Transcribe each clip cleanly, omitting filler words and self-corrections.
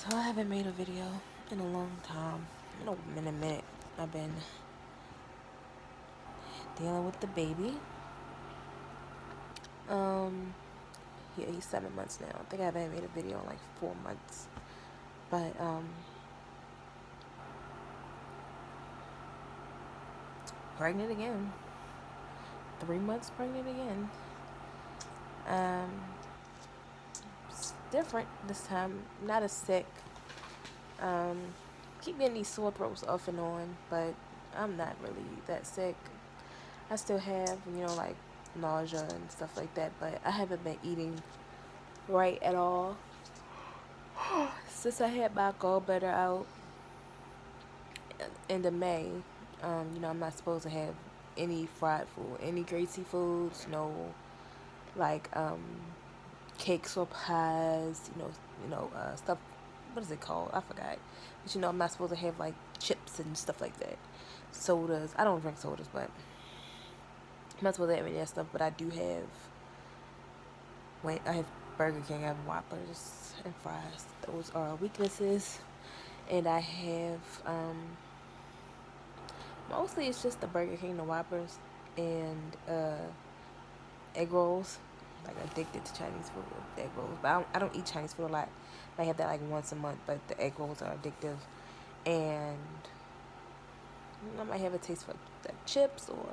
So I haven't made a video in a long time. In a minute. I've been dealing with the baby. Um, yeah, he's 7 months now. I think I haven't made a video in like 4 months. But pregnant again. 3 months pregnant again. Um, it's different this time. Not as sick. Um, keep getting these sore throats off and on, but I'm not really that sick. I still have, like nausea and stuff like that, but I haven't been eating right at all. Since I had my gallbladder out end of May, I'm not supposed to have any fried food, any greasy foods, no like cakes or pies, stuff. What is it called? I forgot. But I'm not supposed to have like chips and stuff like that. Sodas. I don't drink sodas, but I'm not supposed to have any of that stuff. But I do have. Wait, I have Burger King. I have Whoppers and fries. Those are weaknesses. And I have mostly it's just the Burger King, the Whoppers, and egg rolls. Like addicted to Chinese food, egg rolls. But I don't eat Chinese food a lot. I have that like once a month. But the egg rolls are addictive, and I might have a taste for the chips or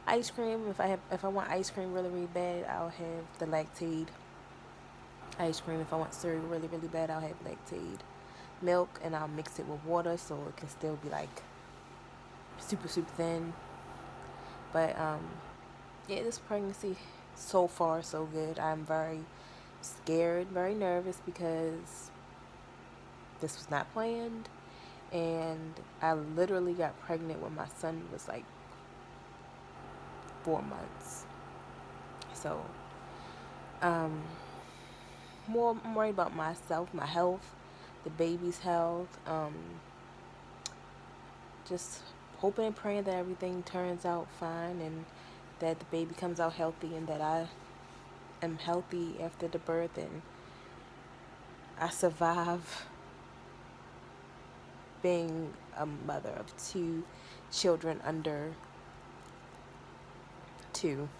ice cream. If I want ice cream really really bad, I'll have the Lactaid ice cream. If I want cereal really really bad, I'll have Lactaid milk, and I'll mix it with water so it can still be like super super thin. But yeah, this pregnancy so far so good. I'm very scared, very nervous because this was not planned, and I literally got pregnant when my son was like 4 months. So um more I'm worried about myself, my health, the baby's health, just hoping and praying that everything turns out fine and that the baby comes out healthy and that I am healthy after the birth and I survive being a mother of two children under two.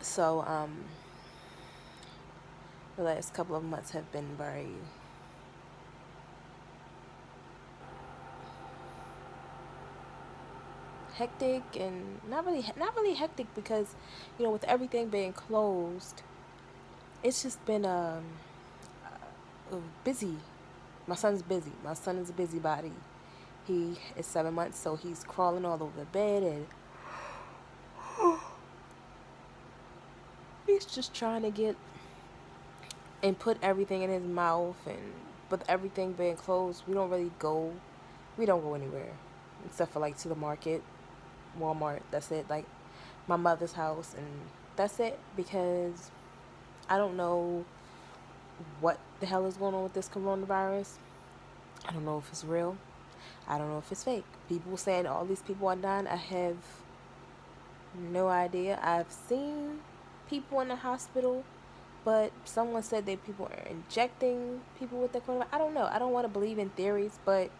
So the last couple of months have been very hectic, and not really hectic because with everything being closed, it's just been busy. My son's busy. My son is a busybody. He is 7 months, so he's crawling all over the bed, and he's just trying to get and put everything in his mouth. And with everything being closed, we don't go anywhere except for like to the market, Walmart. That's it. Like my mother's house, and that's it, because I don't know what the hell is going on with this coronavirus. I don't know if it's real. I don't know if it's fake. People saying all these people are dying. I have no idea. I've seen people in the hospital, but someone said that people are injecting people with the coronavirus. I don't know. I don't want to believe in theories, but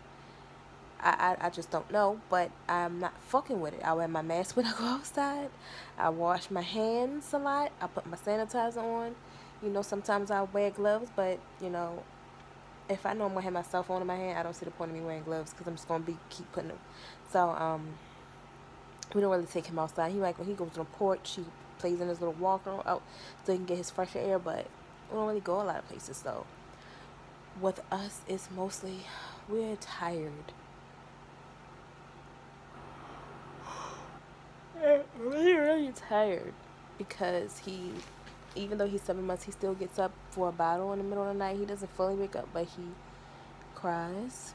I just don't know. But I'm not fucking with it. I wear my mask when I go outside. I wash my hands a lot. I put my sanitizer on. Sometimes I wear gloves, but if I know I'm gonna have my cell phone in my hand, I don't see the point of me wearing gloves because I'm just gonna keep putting them. So we don't really take him outside. He like when he goes to the porch, he plays in his little walker out so he can get his fresher air. But we don't really go a lot of places. So with us, it's mostly we're tired. Really, really tired because even though he's 7 months, he still gets up for a bottle in the middle of the night. He doesn't fully wake up, but he cries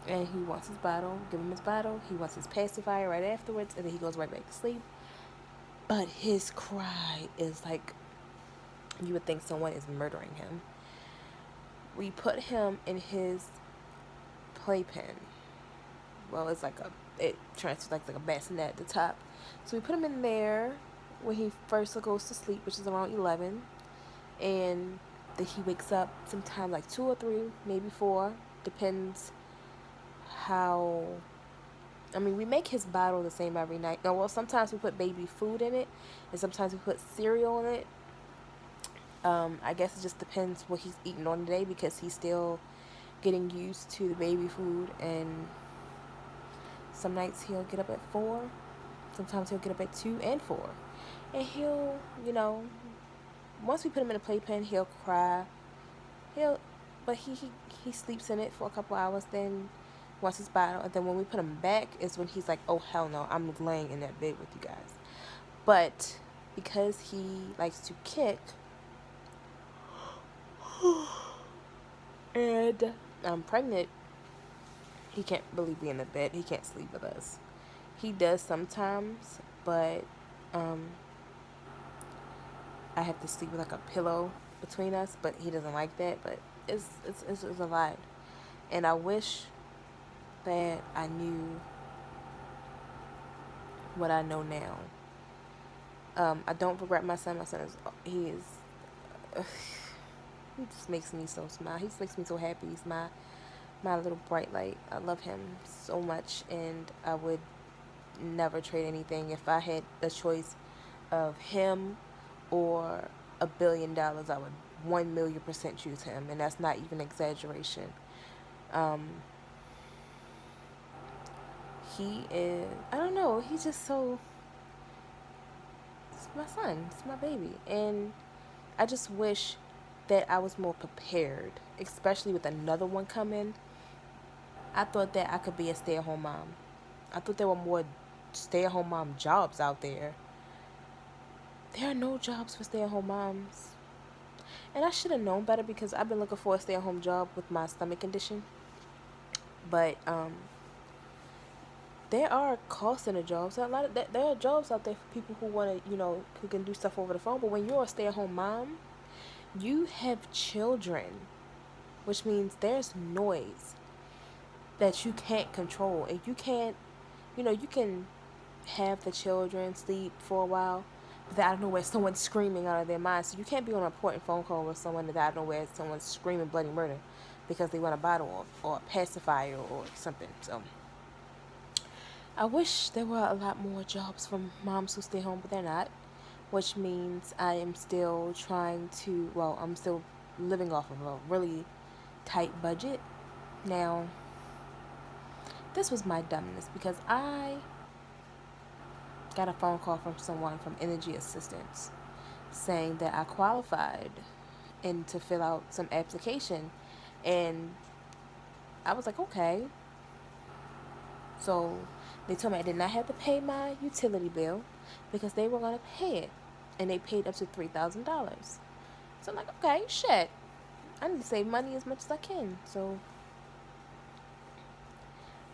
and he wants his bottle. Give him his bottle. He wants his pacifier right afterwards, and then he goes right back to sleep. But his cry is like you would think someone is murdering him. We put him in his playpen. Well, it transfers like a bassinet at the top. So we put him in there when he first goes to sleep, which is around 11, and that he wakes up sometimes like 2 or 3, maybe 4, depends how. I mean, we make his bottle the same every night. No, well, sometimes we put baby food in it, and sometimes we put cereal in it. I guess it just depends what he's eating on the day because he's still getting used to the baby food. And some nights he'll get up at 4. Sometimes he'll get up at 2 and 4. And he'll, once we put him in a playpen, he'll cry. He'll, but he sleeps in it for a couple hours. Then once it's bottle, and then when we put him back is when he's like, oh hell no, I'm laying in that bed with you guys. But because he likes to kick, and I'm pregnant, he can't really be in the bed. He can't sleep with us. He does sometimes, but I have to sleep with like a pillow between us. But he doesn't like that. But it's a vibe, and I wish that I knew what I know now. I don't regret my son. My son is he just makes me so smile. He just makes me so happy. He's my little bright light. I love him so much, and I would never trade anything. If I had the choice of him or $1 billion, I would 1,000,000% choose him, and that's not even exaggeration. Um, he is, I don't know, he's just so, it's my son, it's my baby, and I just wish that I was more prepared, especially with another one coming. I thought that I could be a stay-at-home mom. I thought there were more stay-at-home mom jobs out there. There are no jobs for stay-at-home moms. And I should have known better because I've been looking for a stay-at-home job with my stomach condition. But there are call center jobs. There are jobs out there for people who want to, who can do stuff over the phone. But when you're a stay-at-home mom, you have children, which means there's noise that you can't control, and you can't, you can have the children sleep for a while, but out of nowhere someone's screaming out of their mind. So you can't be on an important phone call with someone that out of nowhere someone's screaming bloody murder because they want a bottle or a pacifier or something. So I wish there were a lot more jobs for moms who stay home, but they're not, which means I am still I'm still living off of a really tight budget. Now, this was my dumbness because I got a phone call from someone from Energy Assistance saying that I qualified and to fill out some application, and I was like, okay. So they told me I did not have to pay my utility bill because they were going to pay it, and they paid up to $3,000. So I'm like, okay, shit, I need to save money as much as I can. So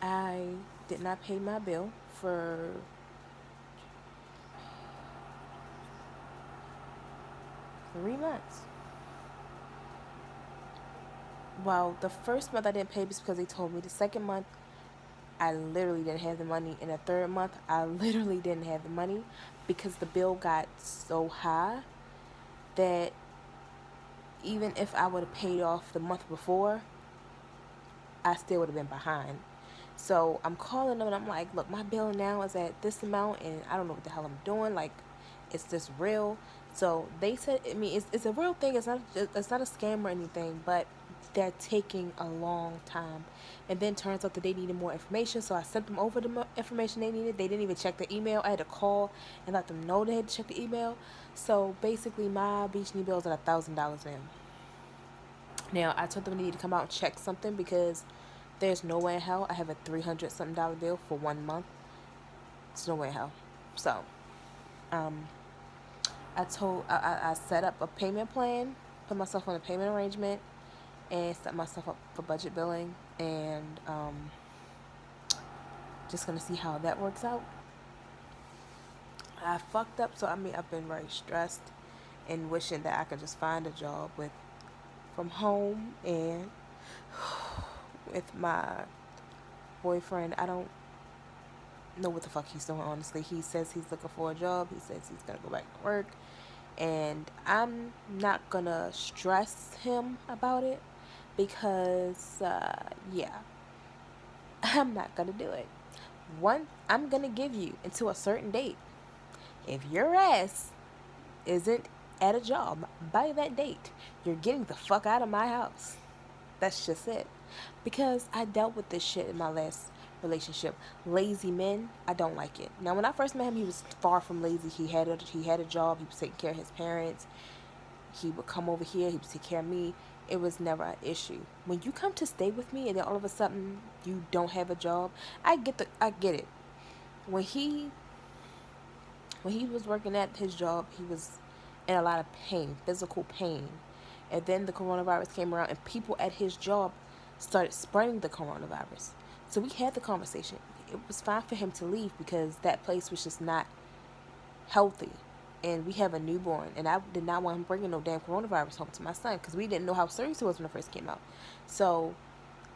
I did not pay my bill for 3 months. Well, the first month I didn't pay because they told me. The second month, I literally didn't have the money. And the third month, I literally didn't have the money because the bill got so high that even if I would have paid off the month before, I still would have been behind. So I'm calling them and I'm like, look, my bill now is at this amount and I don't know what the hell I'm doing. Like, is this real? So they said, I mean, it's a real thing. It's not a scam or anything, but they're taking a long time. And then turns out that they needed more information, so I sent them over the information they needed. They didn't even check the email. I had to call and let them know they had to check the email. So basically, my Beach-Knee bill is at $1,000 now. Now, I told them they need to come out and check something because there's no way in hell I have a $300-something bill for 1 month. It's no way in hell. So, I set up a payment plan, put myself on a payment arrangement, and set myself up for budget billing, and just gonna see how that works out. I fucked up, so I've been very stressed and wishing that I could just find a job from home and with my boyfriend. I don't know what the fuck he's doing, honestly. He says he's looking for a job. He says he's gonna go back to work, And I'm not gonna stress him about it because, yeah, I'm not gonna do it. One, I'm gonna give you until a certain date. If your ass isn't at a job by that date, you're getting the fuck out of my house. That's just it. Because I dealt with this shit in my last relationship. Lazy men, I don't like it. Now, when I first met him, he was far from lazy. He had a job. He was taking care of his parents. He would come over here. He would take care of me. It was never an issue. When you come to stay with me and then all of a sudden you don't have a job, I get it. When he was working at his job, he was in a lot of pain, physical pain. And then the coronavirus came around, and people at his job started spreading the coronavirus. So we had the conversation. It was fine for him to leave because that place was just not healthy. And we have a newborn, and I did not want him bringing no damn coronavirus home to my son because we didn't know how serious it was when it first came out. So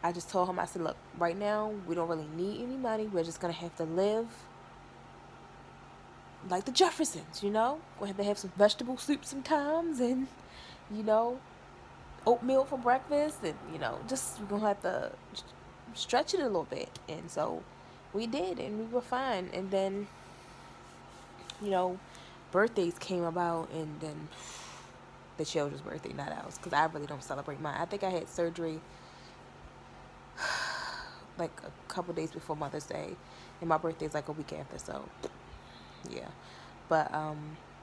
I just told him, I said, look, right now we don't really need any money. We're just gonna have to live like the Jeffersons, you know? We're gonna have some vegetable soup sometimes, and you know, oatmeal for breakfast, and just we're gonna have to stretch it a little bit. And so we did, and we were fine. And then you know, birthdays came about, and then the children's birthday, not ours, because I really don't celebrate mine. I think I had surgery like a couple days before Mother's Day, and my birthday's like a week after. So yeah, but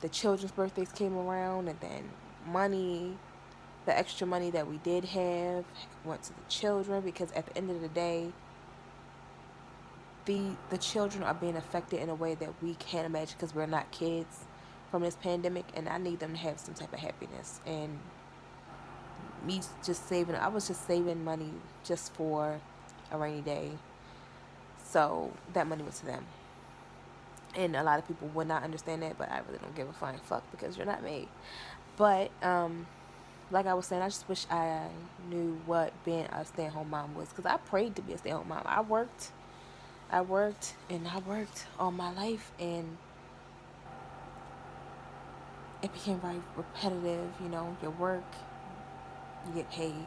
the children's birthdays came around, and then money, the extra money that we did have went to the children, because at the end of the day, the children are being affected in a way that we can't imagine because we're not kids from this pandemic, and I need them to have some type of happiness. And I was just saving money just for a rainy day, so that money went to them. And a lot of people would not understand that, but I really don't give a flying fuck because you're not me. But like I was saying, I just wish I knew what being a stay-at-home mom was, because I prayed to be a stay-at-home mom. I worked all my life, and it became very repetitive. You work, you get paid.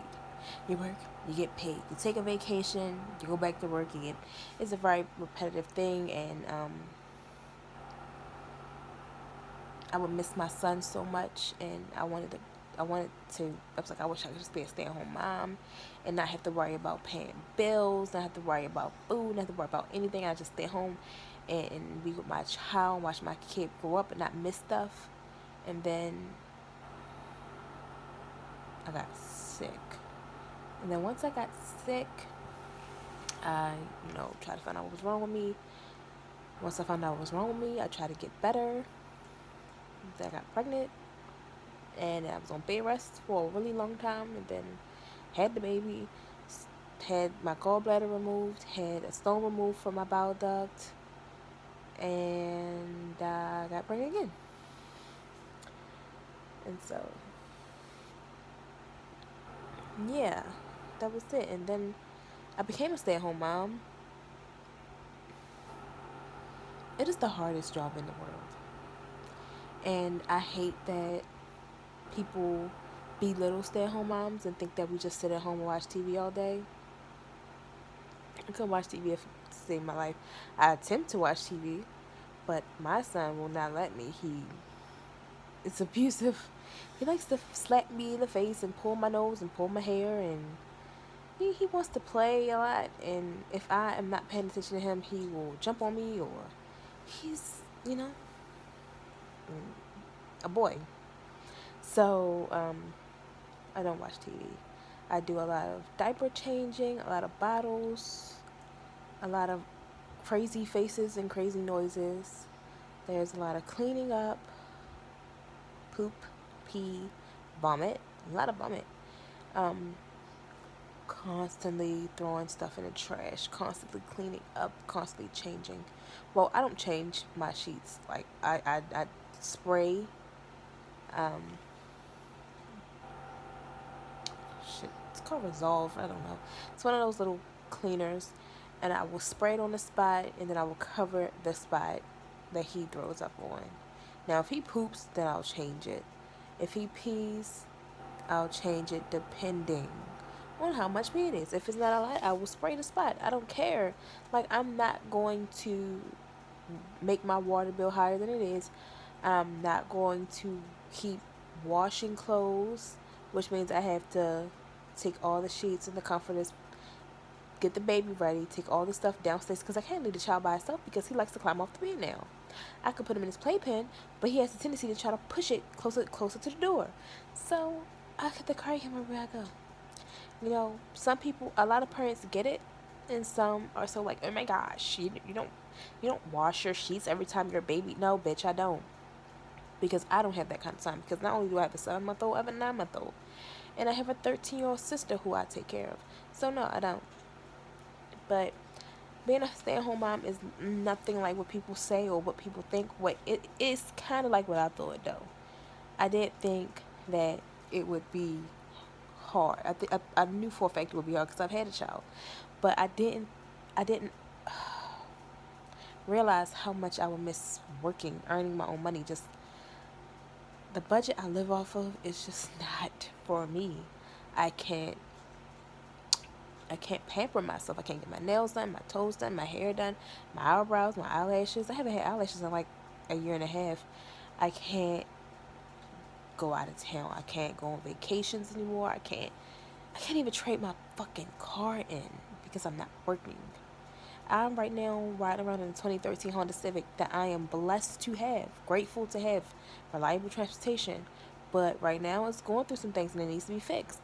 You work, you get paid. You take a vacation, you go back to work again. It's a very repetitive thing, and I would miss my son so much, and I was like, I wish I could just be a stay-at-home mom and not have to worry about paying bills, not have to worry about food, not have to worry about anything. I just stay home and be with my child, watch my kid grow up and not miss stuff. And then I got sick. And then once I got sick, I, tried to find out what was wrong with me. Once I found out what was wrong with me, I tried to get better. Then I got pregnant, and I was on bed rest for a really long time, and then had the baby, had my gallbladder removed, had a stone removed from my bile duct, and I got pregnant again. And so, yeah, that was it. And then I became a stay-at-home mom. It is the hardest job in the world. And I hate that people belittle stay-at-home moms and think that we just sit at home and watch TV all day. I couldn't watch TV to save my life. I attempt to watch TV, but my son will not let me. It's abusive. He likes to slap me in the face and pull my nose and pull my hair, and he wants to play a lot. And if I am not paying attention to him, he will jump on me, or he's, a boy. So, I don't watch TV. I do a lot of diaper changing, a lot of bottles, a lot of crazy faces and crazy noises. There's a lot of cleaning up, poop, pee, vomit, a lot of vomit. Constantly throwing stuff in the trash, constantly cleaning up, constantly changing. Well, I don't change my sheets. Like, I spray, um, it's called Resolve, I don't know. It's one of those little cleaners, and I will spray it on the spot, and then I will cover the spot that he throws up on. Now, if he poops, then I'll change it. If he pees, I'll change it depending on how much pee it is. If it's not a lot, I will spray the spot. I don't care. Like, I'm not going to make my water bill higher than it is. I'm not going to keep washing clothes, which means I have to take all the sheets and the comforters, get the baby ready, take all the stuff downstairs because I can't leave the child by himself because he likes to climb off the bed now. I could put him in his playpen, but he has a tendency to try to push it closer to the door. So I have to carry him wherever I go. You know, some people, a lot of parents get it, and some are so like, oh my gosh, you don't wash your sheets every time you're a baby. No, bitch, I don't, because I don't have that kind of time. Because not only do I have a 7-month-old, I have a 9-month-old, and I have a 13-year-old sister who I take care of. So no, I don't. But being a stay-at-home mom is nothing like what people say or what people think. What it is kind of like what I thought though. I did think that it would be hard. I knew for a fact it would be hard because I've had a child, but I didn't realize how much I would miss working, earning my own money. Just the budget I live off of is just not for me. I can't I can't pamper myself. I can't get my nails done, my toes done, my hair done, my eyebrows, my eyelashes. I haven't had eyelashes in like a year and a half. I can't go out of town. I can't go on vacations anymore. I can't even trade my fucking car in because I'm not working. I'm right now riding around in a 2013 Honda Civic that I am blessed to have, grateful to have reliable transportation. But right now it's going through some things and it needs to be fixed.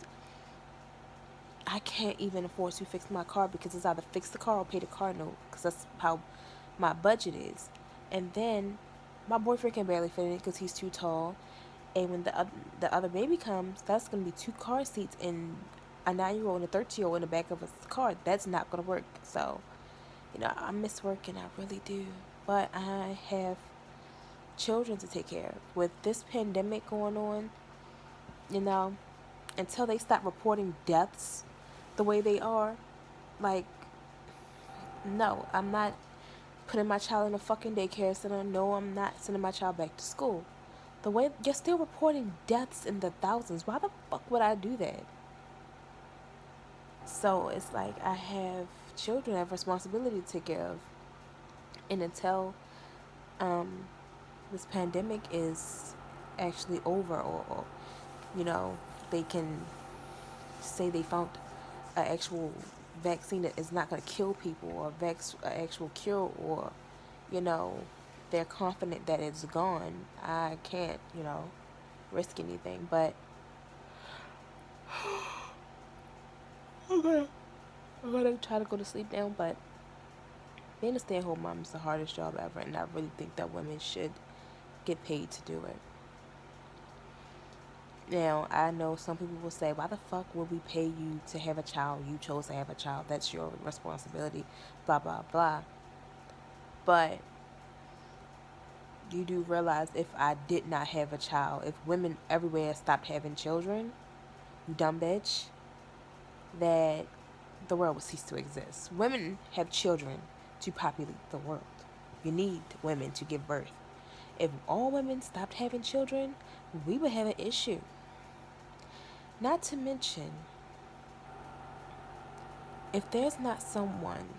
I can't even afford to fix my car because it's either fix the car or pay the car note because that's how my budget is. And then my boyfriend can barely fit in it because he's too tall. And when the other baby comes, that's gonna be two car seats and a 9-year-old and a 13-year-old in the back of a car. That's not gonna work. So, I miss working. I really do. But I have children to take care of. With this pandemic going on, you know, until they stop reporting deaths the way they are, like, no, I'm not putting my child in a fucking daycare center. No, I'm not sending my child back to school. The way you're still reporting deaths in the thousands, why the fuck would I do that? So it's like I have children I have responsibility to take care of. And until um, this pandemic is actually over, or you know, they can say they found an actual vaccine that is not going to kill people, or an actual cure, or you know, they're confident that it's gone, I can't, risk anything. But I'm gonna try to go to sleep now. But being a stay-at-home mom is the hardest job ever, and I really think that women should get paid to do it. Now, I know some people will say, why the fuck would we pay you to have a child? You chose to have a child. That's your responsibility. Blah, blah, blah. But you do realize if I did not have a child, if women everywhere stopped having children, you dumb bitch, that the world would cease to exist. Women have children to populate the world. You need women to give birth. If all women stopped having children, we would have an issue. Not to mention, if there's not someone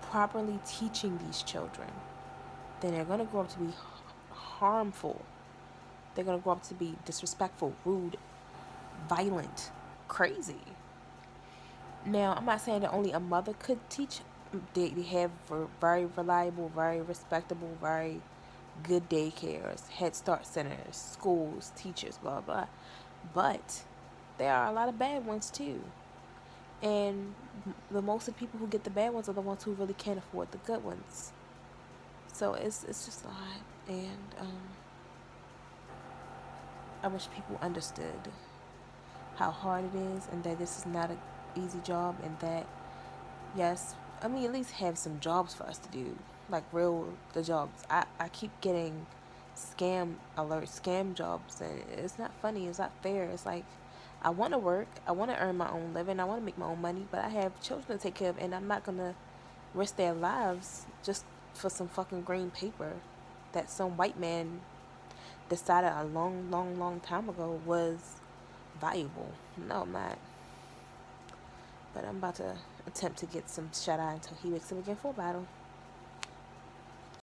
properly teaching these children, then they're going to grow up to be harmful. They're going to grow up to be disrespectful, rude, violent, crazy. Now, I'm not saying that only a mother could teach. They have very reliable, very respectable, very good daycares, Head Start centers, schools, teachers, blah, blah. But there are a lot of bad ones too. And the most of the people who get the bad ones are the ones who really can't afford the good ones. So it's just a lot. And I wish people understood how hard it is, and that this is not an easy job, and that, yes, I mean, at least have some jobs for us to do, like the jobs. I keep getting scam alerts, scam jobs, and it's not funny, it's not fair. It's like, I want to work, I want to earn my own living, I want to make my own money, but I have children to take care of, and I'm not going to risk their lives just for some fucking green paper that some white man decided a long, long, long time ago was valuable. No, I'm not. But I'm about to attempt to get some shut eye until he wakes up again for a battle.